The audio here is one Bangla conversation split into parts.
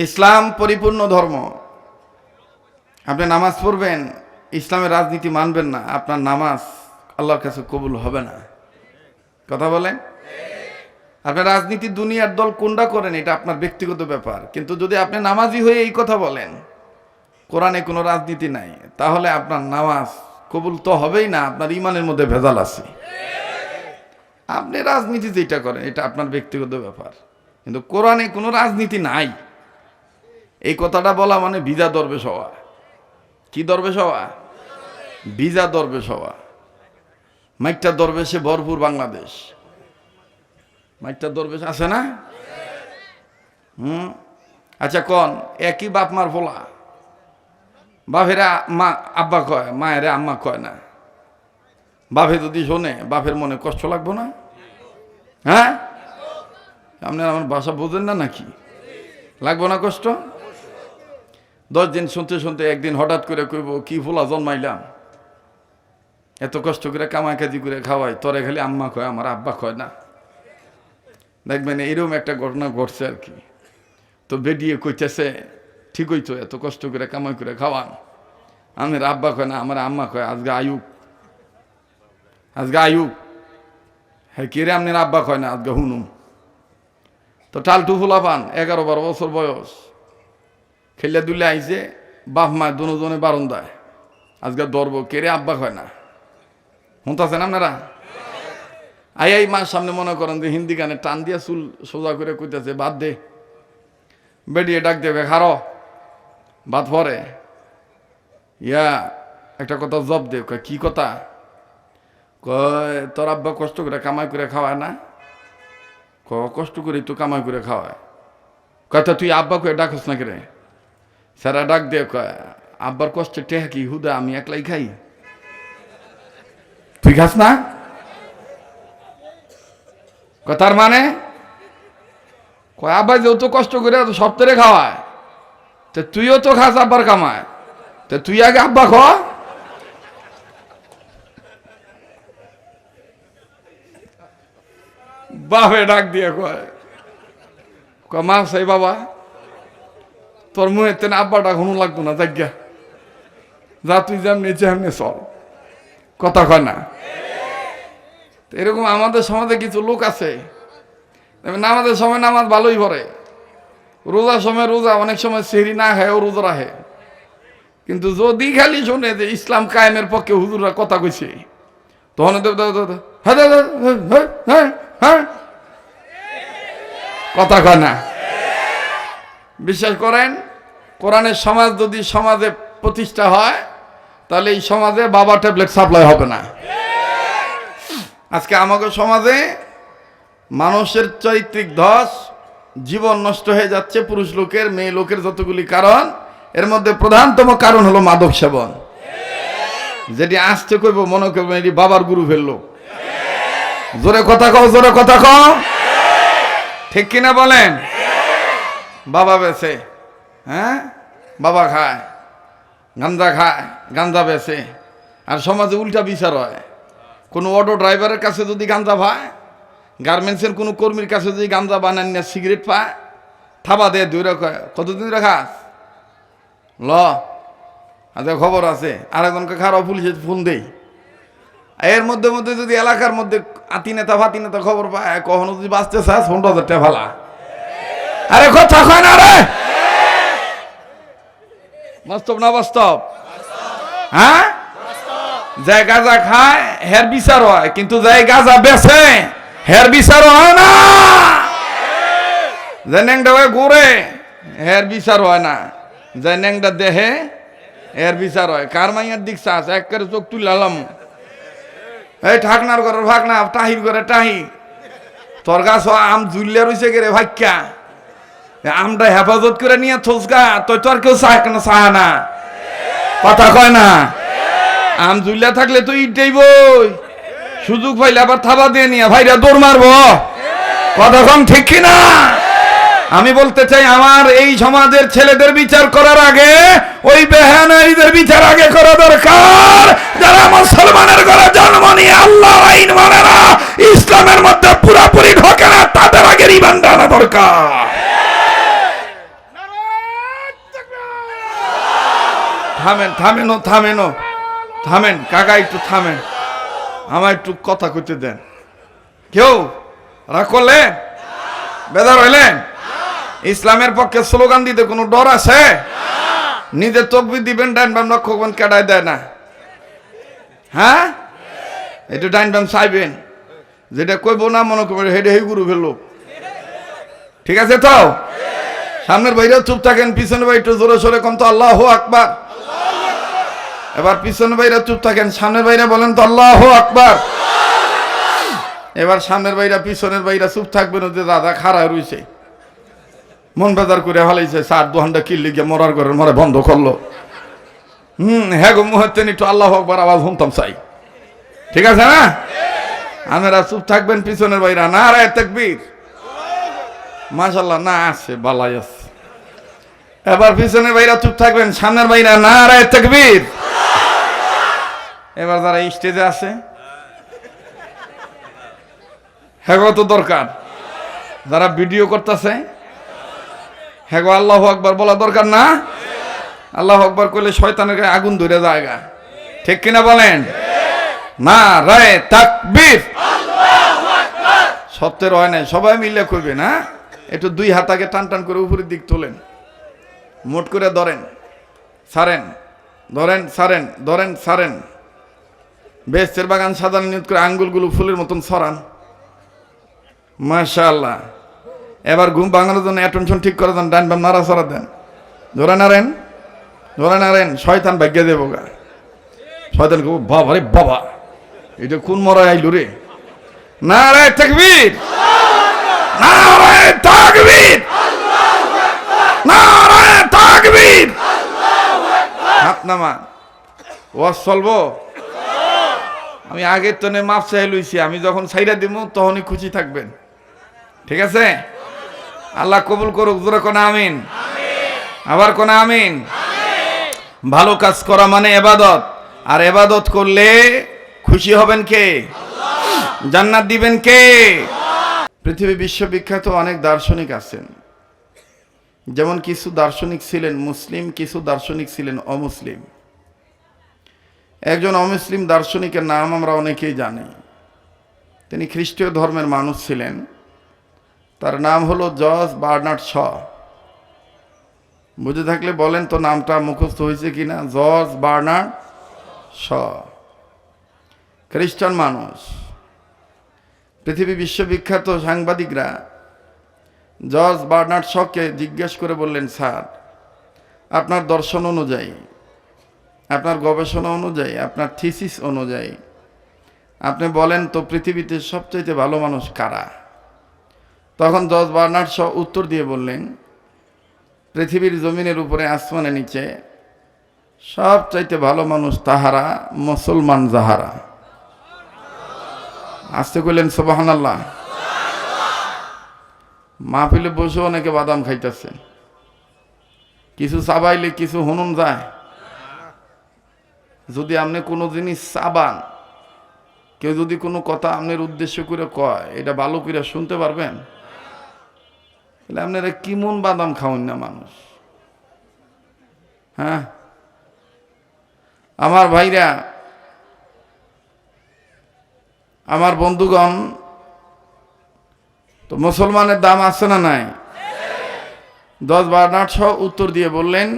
ইসলাম পরিপূর্ণ ধর্ম। আপনি নামাজ পড়বেন, ইসলামের রাজনীতি মানবেন না, আপনার নামাজ আল্লাহর কাছে কবুল হবে না। কথা বলেন? আপনি রাজনীতি দুনিয়ার দল কোনটা করেন এটা আপনার ব্যক্তিগত ব্যাপার, কিন্তু যদি আপনি নামাজি হয়ে এই কথা বলেন কোরআনে কোনো রাজনীতি নাই, তাহলে আপনার নামাজ কবুল তো হবেই না, আপনার ইমানের মধ্যে ভেজাল আছে। আপনি রাজনীতি যেটা করেন এটা আপনার ব্যক্তিগত ব্যাপার, কিন্তু কোরআনে কোনো রাজনীতি নাই। এই কথাটা বলা মানে ভিজা দরবেশ হওয়া। কি দরবেশ হওয়া? ভিজা দরবেশ হওয়া। মাইকটা দরবেশে ভরপুর বাংলাদেশ। মাইকটা দরবেশ আছে না? আচ্ছা কোন একই বাপ মার বলা, বাপেরা মা আব্বা কয়, মায়েরা আম্মা কয় না। বাপে যদি শোনে বাপের মনে কষ্ট লাগবো না? হ্যাঁ, আপনারা আমার ভাষা বোঝেন না নাকি? লাগবো না কষ্ট? 10 দিন শুনতে শুনতে একদিন হঠাৎ করে কইব, কি ফুলা জন্মাইলাম, এত কষ্ট করে কামাই কাজি করে খাওয়াই, তোরে খালি আম্মা কয়, আমার আব্বা কয় না। দেখবেন এরকম একটা ঘটনা ঘটছে আর কি। তো বেডিয়ে কইতেছে, ঠিক হইতো, এত কষ্ট করে কামাই করে খাওয়ান, আমার আব্বা কয় না, আমার আম্মা কয়, আজকে আয়ুক, আজকে আয়ুক। হ্যাঁ কে রে, আপনার আব্বা কয় না, আজকে হুনুম। তো টালটু ফুলা পান, 11-12 বছর বয়স, খেলে দুলে আইছে, বাপ মা দুজনে বারন্দায়, আজকে ধরব, কে রে আব্বা কয় না। শুনতেছেন আপনারা? আই মার সামনে মনে করেন যে হিন্দি গানে টান দিয়া চুল সোজা করে কইতেছে, বাদ দে। বেডিয়ে ডাক দেবে, খারো বাদ পরে, ইয়া একটা কথা জব দে। কয় কি কথা? কয় তোর আব্বা কষ্ট করে কামাই করে খাওয়ায় না? কষ্ট করি তো কামাই করে খাওয়ায়। কথা তুই আব্বা কয়ে ডাকস না কে? সারা ডাক দিয়ে কয়, আব্বার কষ্টে টেহা কি হুদা আমি একলাই খাই, তুই খাস না? কথার মানে কয় আব্বা যেহেতু কষ্ট করে সপ্তাহে খাওয়ায়, তো তুইও তো খাস আব্বার কামায়, তো তুই আগে আব্বা খ। বাপে ডাক দিয়ে কয়, মা সেই বাবা তোর মুহে তেন আব্বাটা ঘুনো লাগতো না, জায়গা যা, তুই যেমনি যেমনি চল। কথা কয় না? এরকম আমাদের সমাজে কিছু লোক আছে, নামাজের সময় নামাজ ভালোই পড়ে, রোজার সময় রোজা, অনেক সময় সেহরি না খায় ও রোজা রাখে, কিন্তু যদি খালি শোনে যে ইসলাম কায়েমের পক্ষে হুজুররা কথা কইছে, তখন কথা কয় না। বিশ্বাস করেন, কোরআনের সমাজ যদি সমাজে প্রতিষ্ঠা হয়, তাহলে এই সমাজে বাবা ট্যাবলেট সাপ্লাই হবে না। আজকে আমাদের সমাজে মানুষের চারিত্রিক ধস, জীবন নষ্ট হয়ে যাচ্ছে, পুরুষ লোকের মেয়ে লোকের যতগুলি কারণ, এর মধ্যে প্রধানতম কারণ হলো মাদক সেবন। যেটি আসতে কইব মনে করবো এটি বাবার গুরু ফেললো। জোরে কথা কও, জোরে কথা কও, ঠিক কিনা বলেন? বাবা বেছে, হ্যাঁ বাবা খায়, গাঞ্জা খায়, গাঞ্জা বেছে, আর সমাজে উল্টা বিচার হয়। কোনো অটো ড্রাইভারের কাছে যদি গাঞ্জা পায়, গার্মেন্টসের কোনো কর্মীর কাছে যদি গাঞ্জা বানান না সিগারেট পায়, থাবা দে দুই রকম, কতদিন রাখাস ল, আচ্ছা খবর আছে, আরেকজনকে খারাপ পুলিশে ফোন দেই। এর মধ্যে মধ্যে যদি এলাকার মধ্যে আতি নেতা ফাতি নেতা খবর পায়, কখনো যদি বাঁচতে চাস 15,000 টাকা ভালা। আরে কথা কয় না রে, বাস্তব না বাস্তব? হ্যাঁ, যে গাঁজা খায় হের বিচার হয়, কিন্তু যে গাঁজা বেছে হের বিচার হয় না। যে ন্যাংটা হয়ে ঘুরে হের বিচার হয় না, যে ন্যাংটা দেহে এর বিচার হয়। কার মাইয়ার দিক চাস একেবারে চোখ তুলালাম, এই ঠাকনার ঘরের ভাগনা, টাহির ঘরে টাহি, তোর গাছ আম ঝুলিয়া রয়েছে গে রে ভাগ্যা, আমটা হেফাজত করে নিয়ে থোসগা, তুই তোর কেউ চায় কেন, চায় না। কথা কয় না? আম ঝুলিয়া থাকলে তুই ইটেই বই, সুযোগ পাইলে আবার থাবা দিয়ে নিয়ে ভাইরা দৌড় মারবো। কথা কম ঠিক কিনা? আমি বলতে চাই, আমার এই সমাজের ছেলেদের বিচার করার আগে ওই বেহানারীদের বিচার আগে করা দরকার, যারা মুসলমানের ঘরে জন্ম নিয়ে আল্লাহর আইন মানে না, ইসলামের মধ্যে পুরোপুরি ঢোকে না, তাদের আগে রিমান্ড আনা দরকার। থামেন থামেন ও থামেন ও থামেন কাকা, একটু থামেন, আমার একটু কথা কইতে দেন। কেউ রাগ করলেন? বেদার হইলেন? ইসলামের পক্ষে স্লোগান দিতে কোনো ডর আছে? নিজে তকবির দিবেন, ডাইন বাম লক্ষ্য করবেন, কেডায় দেয় না। হ্যাঁ, একটু ডাইন বাম চাইবেন, যেটা কইব না মনে করবেন হেডে হে গুরু ফেললো। ঠিক আছে তো? সামনের বাইরেও চুপ থাকেন, পিছনের বাইরে একটু জোরে সোরে কম তো আল্লাহু আকবার। এবার পিছনের বাইরে চুপ থাকেন, সামনের বাইরে বলেন তো আল্লাহু আকবার। এবার সামনের বাইরা পিছনের বাইরা চুপ থাকবেন, যে দাদা খাড়া রইছে, মন বেজার করে হালাইছে, স্যার দোহানটা কিনলে গিয়ে মরার ঘরের মরে বন্ধ করলো। হ্যাঁ গো, মুহূর্তে একটু আল্লাহু আকবার আওয়াজ শুনতাম চাই। ঠিক আছে না? আপনারা চুপ থাকবেন, পিছনের বাইরা নারায়ে তাকবীর। মাশাআল্লাহ, না আছে বালাই আছে। এবার পিছনের বাইরা চুপ থাকবেন, সামনের বাইরা নারায়ে তাকবীর। এবার যারা স্টেজে আছে হ্যাঁ তো দরকার, যারা ভিডিও করতেছে হ্যাঁ আল্লাহু আকবার বলা দরকার না? আল্লাহু আকবার করলে শয়তানের গায়ে আগুন ধরে জায়গা। ঠিক কিনা বলেন? নারায়ে তাকবীর। সত্যের হয় নাই, সবাই মিলে করবে না। একটু দুই হাতাকে টান টান করে উপরের দিক তোলেন, মোট করে ধরেন, ছাড়েন, ধরেন, ছাড়েন, ধরেন, ছাড়েন। বেহেশতের বাগান সাজানো নিয়ত করে আঙ্গুলগুলো ফুলের মতন ছড়ান। মাশাআল্লাহ। এবার ঘুম ভাঙানোর জন্য অ্যাটেনশন ঠিক করে দেন, ডান বাম নাড়াচাড়া দেন, ধরে নাড়েন, ধরে নাড়েন। শয়তান ভাগ্যে দেবো গা। শয়তান কব বাবা রে বাবা, এটা কোন মরা আইলো রে। নারায়ে তাকবীর, নারায়ে তাকবীর, নারায়ে তাকবীর। হাত নামা, ওয়াজ চলবো। আমি আগের তনে মাপ চাই লইছি, আমি যখন ছাইরা দিব তখনই খুশি থাকবেন। ঠিক আছে? আল্লাহ কবুল করুক। জোরে কোন আমিন, আবার কোন আমিন। ভালো কাজ করা মানে ইবাদত, আর ইবাদত করলে খুশি হবেন কে? জান্নাত দিবেন কে? পৃথিবী বিশ্ববিখ্যাত অনেক দার্শনিক আছেন, যেমন কিছু দার্শনিক ছিলেন মুসলিম, কিছু দার্শনিক ছিলেন অমুসলিম। একজন অমুসলিম দার্শনিকের নাম আমরা অনেকেই জানি। তিনি খ্রিস্টীয় ধর্মের মানুষ ছিলেন। তার নাম হলো জর্জ বার্নার্ড শ। বুঝে থাকলে বলেন তো নামটা মুখস্থ হয়েছে কিনা? জর্জ বার্নার্ড শ, খ্রিস্টান মানুষ। পৃথিবী বিশ্ববিখ্যাত সাংবাদিকরা জর্জ বার্নার্ড শকে জিজ্ঞেস করে বললেন, স্যার আপনার দর্শন অনুযায়ী, আপনার গবেষণা অনুযায়ী, আপনার থিসিস অনুযায়ী আপনি বলেন তো পৃথিবীতে সবচাইতে ভালো মানুষ কারা? তখন জর্জ বার্নার্ড শ উত্তর দিয়ে বললেন, পৃথিবীর জমিনের উপরে আসমানের নিচে সবচাইতে ভালো মানুষ তাহারা মুসলমান যাহারা। আসতে কইলেন সুবহানাল্লাহ। মাহফিলে বসে অনেকে বাদাম খাইতেছে, কিছু চাবাইলে কিছু হুনুন যায়। যদি আপনি কোনো জিনিস চাবান, কেউ যদি কোনো কথা আপনার উদ্দেশ্য করে কয়, এটা ভালো করে শুনতে পারবেন? তাহলে আপনারা কি মন বাদাম খাওয়ান না মানুষ? হ্যাঁ আমার ভাইরা, আমার বন্ধুগণ, তো মুসলমানের দাম আছে না নাই? জর্জ বার্নার্ড শ উত্তর দিয়ে বললেন,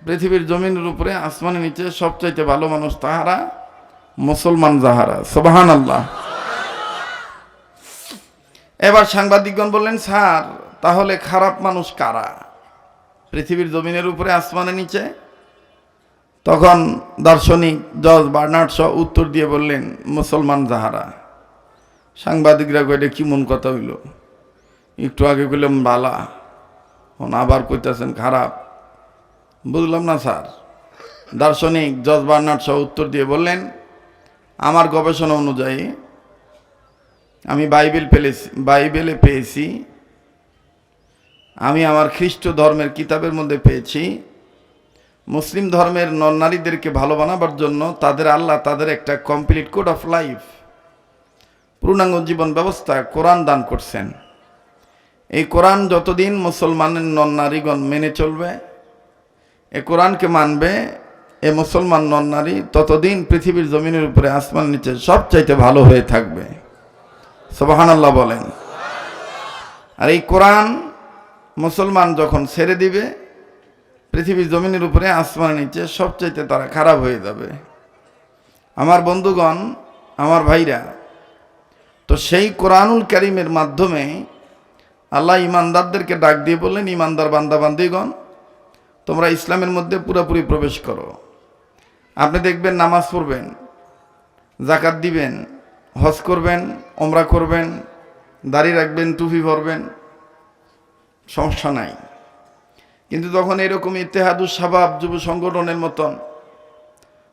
পৃথিবীর জমিনের উপরে আসমানের নিচে সবচাইতে ভালো মানুষ তাহারা মুসলমান যাহারা। সুবহানাল্লাহ। এবার সাংবাদিকগণ বললেন, স্যার তাহলে খারাপ মানুষ কারা পৃথিবীর জমিনের উপরে আসমানের নিচে? তখন দার্শনিক জর্জ বার্নার্ড শ উত্তর দিয়ে বললেন, মুসলমান যাহারা। সাংবাদিকরা কইলে কি মন কথা হইল? একটু আগে কইলাম বালা, আবার কইতেছেন খারাপ। বুঝলাম না স্যার। দার্শনিক জর্জ বার্নার্ড শ উত্তর দিয়ে বললেন, আমার গবেষণা অনুযায়ী আমি বাইবেলে পেয়েছি, আমি আমার খ্রিস্ট ধর্মের কিতাবের মধ্যে পেয়েছি, মুসলিম ধর্মের নর নারীদেরকে ভালো বানাবার জন্য তাদের আল্লাহ তাদের একটা কমপ্লিট কোড অফ লাইফ, পূর্ণাঙ্গ জীবন ব্যবস্থা কোরআন দান করছেন। এই কোরআন যতদিন মুসলমানের নর নারীগণ মেনে চলবে, এই কোরআনকে মানবে, এ মুসলমান নন নারী ততদিন পৃথিবীর জমিনের উপরে আসমান নিচে সবচাইতে ভালো হয়ে থাকবে। সুবহানাল্লাহ বলেন। আর এই কোরআন মুসলমান যখন ছেড়ে দিবে, পৃথিবীর জমিনের উপরে আসমানের নিচে সবচাইতে তারা খারাপ হয়ে যাবে। আমার বন্ধুগণ, আমার ভাইরা, তো সেই কোরআনুল কারীমের মাধ্যমে আল্লাহ ইমানদারদেরকে ডাক দিয়ে বললেন, ইমানদার বান্দা বান্দিগণ, তোমরা ইসলামের মধ্যে পুরোপুরি প্রবেশ করো। আপনি দেখবেন নামাজ পড়বেন, যাকাত দিবেন, হজ করবেন, ওমরা করবেন, দাড়ি রাখবেন, টুপি পরবেন, সমস্যা নাই। কিন্তু যখন এরকম ইত্তেহাদুস শাবাব যুব সংগঠনের মতন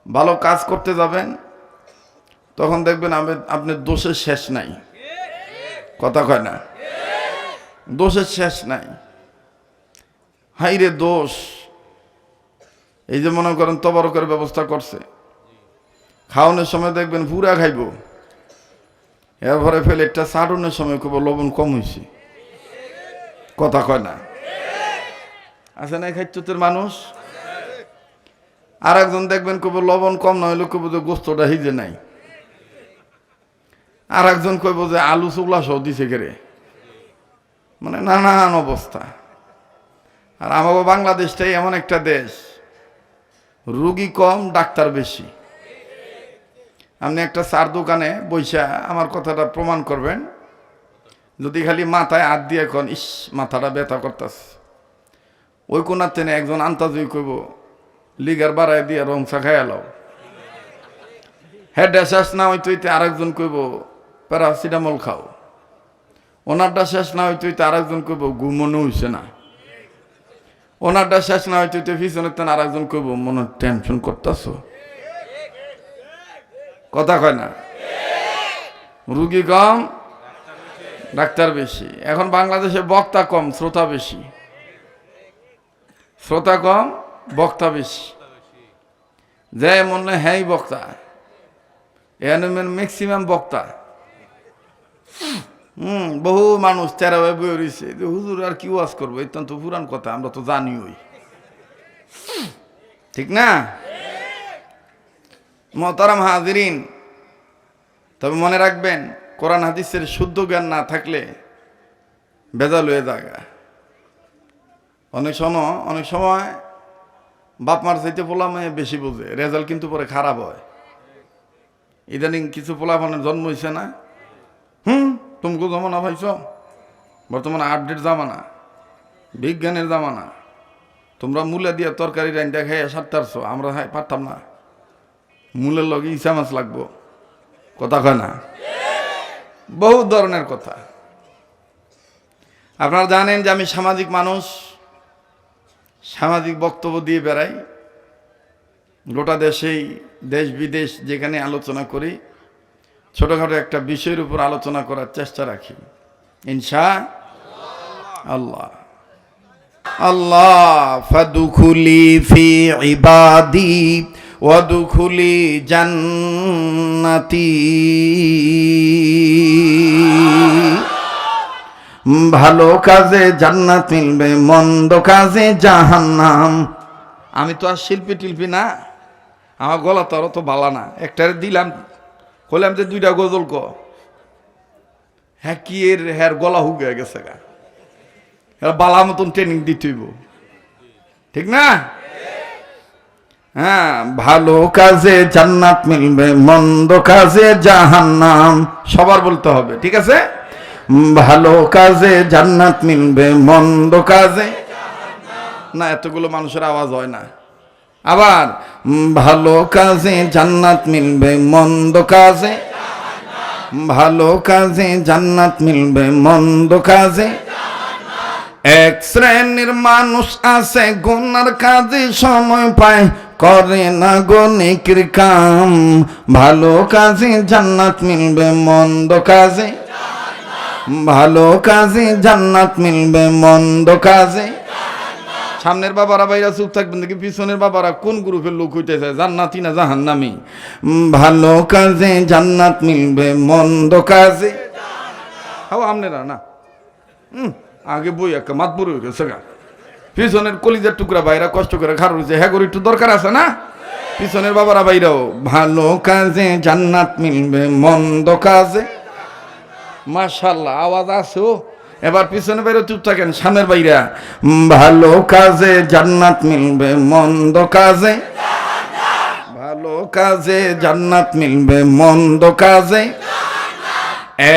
ভালো কাজ করতে যাবেন, তখন দেখবেন আপনার দোষের শেষ নাই। কথা কয় না? দোষের শেষ নাই। হাইরে দোষ! এই যে মনে করেন তবারকের ব্যবস্থা করছে, খাওয়ানোর সময় দেখবেন পুরা খাইব, এরপরে প্লেটটা চাটনের সময় খুব লবণ কম হয়েছে। কথা কয় না? আছে না খাইচ্যতের মানুষ? আর একজন দেখবেন কব লবণ কম না হইলে কব যে গোস্তটা হিজে নাই। আর একজন কইব যে আলু চুগলা সহ দিছে কেরে। মানে নানান অবস্থা। আর আমাকে বাংলাদেশটাই এমন একটা দেশ, রুগী কম ডাক্তার বেশি। আপনি একটা চার দোকানে বইসা আমার কথাটা প্রমাণ করবেন, যদি খালি মাথায় হাত দিয়ে এখন ইস মাথাটা ব্যথা করতেছে, ওই কোনার টেনে একজন আন্তাজই কইব লিগার বাড়ায় দিয়ে রং চা খাই এলাও। হেডটা শেষ না হইতে হইতে আরেকজন কইব প্যারাসিটামল খাও। ওনারটা শেষ না হইতে হইতে আরেকজন কইব ঘুমনো হইছে না। ওনারটা শেষ না হইতে হইতে পিছনের তেন আরেকজন কইব মনে টেনশন করতেছ। কথা কয় না? রুগী কম ডাক্তার বেশি। এখন বাংলাদেশে বক্তা কম শ্রোতা বেশি। শ্রোতা কম বক্তা বেশি। যে মনে হ্যাঁ বক্তা, এখানে ম্যাক্সিমাম বক্তা। বহু মানুষ তেরা বই রয়েছে যে হুজুর আর কি ওয়াজ করবো, এটা তো পুরান কথা, আমরা তো জানি। ওই ঠিক না? মোহতারাম হাজিরিন, তবে মনে রাখবেন, কোরআন হাদিসের শুদ্ধ জ্ঞান না থাকলে ভেজাল হয়ে জায়গা। অনেক সময় বাপ মার চাইতে পোলা মেয়ে বেশি বোঝে, রেজাল্ট কিন্তু পরে খারাপ হয়। ইদানিং কিছু পোলাপানের জন্ম হয়েছে না, তুমকো জমানা ভাইছ, বর্তমানে আপডেট জামানা, বিজ্ঞানের জামানা। তোমরা মূলা দিয়ে তরকারি রান্না খাইয়া সারতারছো, আমরা পারতাম না। মূলের লগে ইসা মাছ লাগবো। কথা কয় না? বহু ধরনের কথা। আপনারা জানেন যে আমি সামাজিক মানুষ, সামাজিক বক্তব্য দিয়ে বেড়াই। গোটা দেশেই, দেশ বিদেশ যেখানে আলোচনা করি, ছোটখাটো একটা বিষয়ের উপর আলোচনা করার চেষ্টা রাখি ইনশাআল্লাহ। আল্লাহ ফাদখুলি ফি ইবাদি ওয়াদখুলি জান্নাতি। ভালো কাজে জান্নাত মিলবে, মন্দ কাজে জাহান্নাম। আমি তো আর শিল্পী টিল্পী না, আমার গলা তো আর তো বালা না। একটারে দিলাম, কইলাম যে দুইটা গজল ক, হ্যাঁ কি এর হ্যার গলা হুগে গেছে গা, এরা বালা মতন ট্রেনিং দিতেইব। ঠিক না? হ্যাঁ, ভালো কাজে জান্নাত মিলবে, মন্দ কাজে জাহান্নাম। সবার বলতে হবে, ঠিক আছে? ভালো কাজে জান্নাত মিলবে, মন্দ কাজে না। এতগুলো মানুষের আওয়াজ হয় না। আবার ভালো কাজে জান্নাত মিলবে, মন্দ কাজে, ভালো কাজে জান্নাত মিলবে, মন্দ কাজে। এক শ্রেণীর মানুষ আছে গুনার কাজে সময় পায়, করে না গো নেকির কাম। ভালো কাজে জান্নাত মিলবে, মন্দ কাজে, ভালো কাজে জান্নাত মিলবে, মন্দ কাজে। সামনের বাবারা বাইরা চুপ থাকবেন, দেখি পিছনের বাবারা কোন গ্রুপের লোক হইতেছে, জান্নাতি না জাহান্নামী। ভালো কাজে জান্নাত মিলবে, মন্দ কাজে হাও আমনেরা না। আগে বই একটা মাত বড় হয়ে গেছে গা, পিছনের কলিজার টুকরা বাইরা কষ্ট করে খার হয়েছে, হ্যাঁ করে একটু দরকার আছে না? পিছনের বাবারা বাইরেও ভালো কাজে জান্নাত মিলবে মন্দ কাজে। মাশাআল্লাহ, আওয়াজ আছে। এবার পিছনে বাইরে চুপ থাকেন, সামনের বাইরা ভালো কাজে জান্নাত মিলবে মন্দ কাজে, ভালো কাজে জান্নাত মিলবে মন্দ কাজে।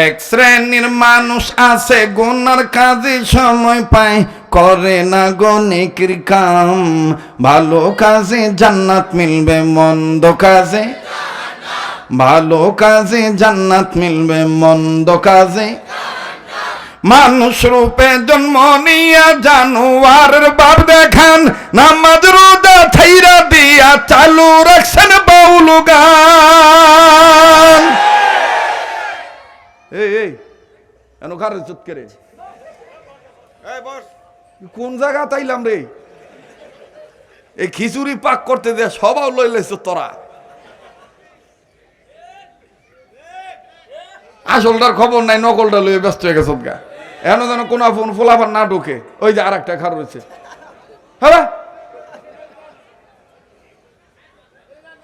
এক শ্রেণীর মানুষ আছে গুনার কাজে সময় পায়, করে না গনেকের কাম। ভালো কাজে জান্নাত মিলবে মন্দ কাজে, ভালো কাজে জান্নাত মিলবে মন্দ কাজে। মানুষ রূপে জন্ম নিয়া জানোয়ারের বাপ দেখান, নামাজ রোজা ছাইরা দিয়া চালু রাখছেন বাউল গান। এই এন কারে চুত করে কোন জায়গা তাইলাম রে? এই খিচুড়ি পাক করতে দে সবাও লইলেছ তোরা। আসলটার খবর নাই, নকলটা লইয়ে ব্যস্ত হয়ে গেছ গা। এন যেন কোন ফোন ফোলাফান না ঢোকে। ওই যে আর একটা খার রয়েছে,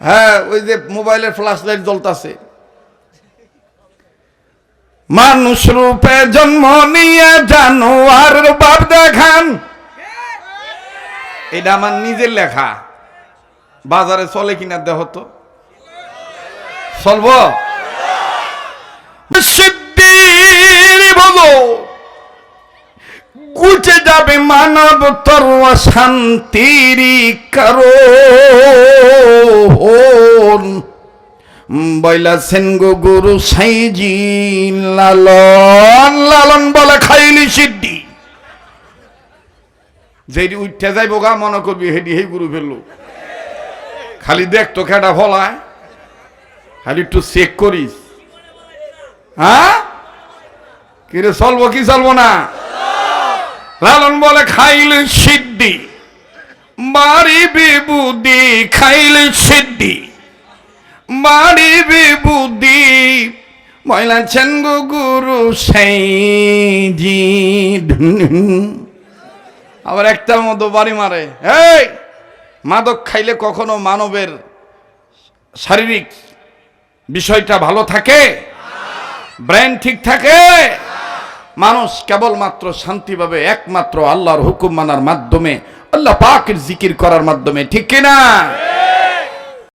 হ্যাঁ ওই যে মোবাইলের ফ্ল্যাশ লাইট জ্বলতাছে। মানুষ রূপে জন্ম নিয়ে জানোয়ারের বাপ দেখান। এটা আমার নিজের লেখা, বাজারে চলে কিনা দেহ তো চলব। বলো গুছে যাবে মানব তর শান্তির কারণ। বইলাছেন গো গুরু সাইজি লালন, লালন বলে খাইলি সিদ্ধি। যেটি উঠতে যাইব গা মনে করবি হেডি হে গুরু ফেললো। খালি দেখতো খেটা ফলায়, খালি একটু চেক করিস। হ্যাঁ কিরে চলবো কি চলবো না? লালন বলে খাইলে সিদ্ধি, বাড়ি বিবুদি খাইলে সিদ্ধি, বাড়ি বিবুদি। বইলাছেন গো গুরু সাইজি। আবার একটার মতো বাড়ি মারে। এই মাদক খাইলে কখনো মানবের শারীরিক বিষয়টা ভালো থাকে? ব্রেন ঠিক থাকে? মানুষ কেবলমাত্র শান্তি পাবে একমাত্র আল্লাহর হুকুম মানার মাধ্যমে, আল্লাহ পাকের জিকির করার মাধ্যমে, ঠিক কিনা?